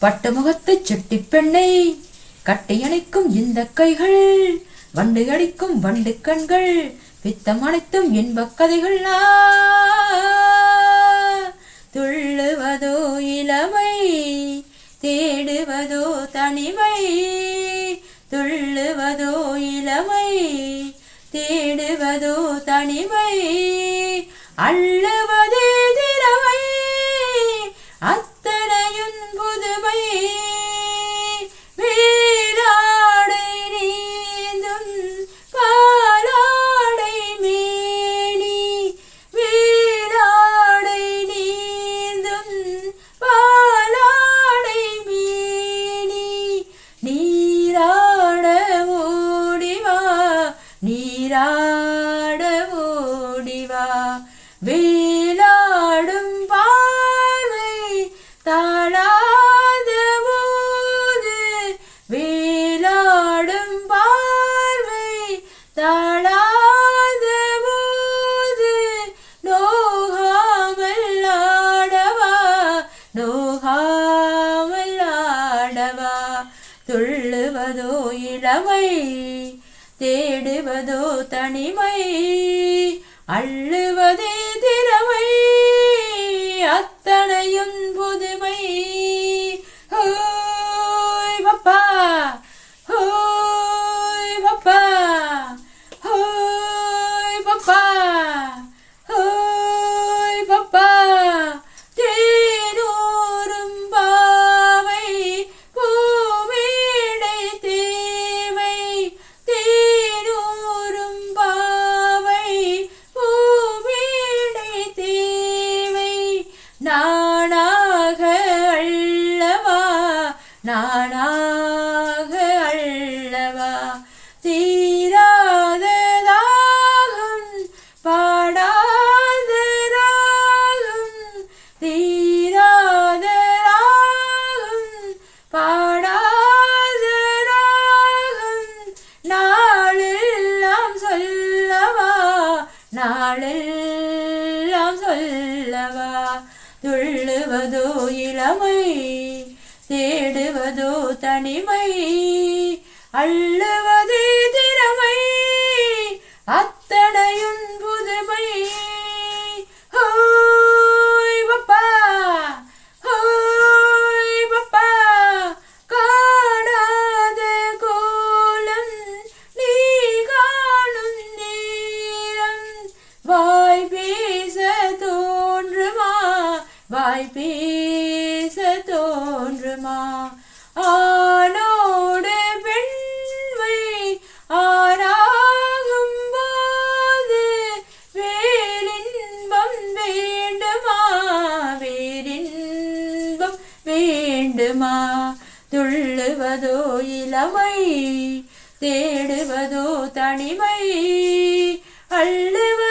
பட்டு முகத்து செட்டி பெண்ணை கட்டியணைக்கும் இந்த கைகள், வண்டு அடிக்கும் வண்டு கண்கள், பித்தம் அனைத்தும் இன்பக் கதைகள். துள்ளுவதோ இளமை, தேடுவதோ தனிமை, துள்ளுவதோ இளமை, தேடுவதோ தனிமை, அள்ளுவதே திறமை, அத்தனையும் புதுமை, வேலாடை நீந்தும் பாலாடை மேனி, வேலாடை நீந்தும் பாலாடை மேனி, நீராட ஓடிவா, நீராட ஓடிவா, வேலாடும் பார்வை தாழாத போது, வேலாடும் பார்வை தாழாத போது, நோகாமல் ஆடவா, நோகாமல் ஆடவா, துள்ளுவதோ இளமை, தேடுவதோ தனிமை, அள்ளுவதே திறமை, அத்தனையும் புதுமை. ஹோய் பப்பா, ஹோய் பப்பா, ஹோய் பப்பா, ஹோய் பப்பா, தேனூரும் பாவை பூமேடை தேவை, தேனூரும் பாவை பூமேடை தேவை, நானாக அள்ளவா, நானாக அள்ளவா, தீராத தாகம் பாடாத ராகம், தீராத ராகம் பாடாத ராகம், நாளெல்லாம் சொல்லவா, நாளெல்லாம் சொல்லவா, துள்ளுவதோ இளமை, தேடுவதோ தனிமை, அள்ளுவதே திறமை, அத்தனையும் புதுமை. ஹோய் பப்பா, ஹோய் பப்பா, காணாத கோலம் நீ காணும் நேரம், வாய் பேச தோன்றுமா, வாய் பேச தோன்றுமா, ஆணோடு பெண்மை ஆராகும் போது, வேறின்பம் வேண்டுமா, வேறின்பம் வேண்டுமா, துள்ளுவதோ இளமை, தேடுவதோ தனிமை, அள்ளுவ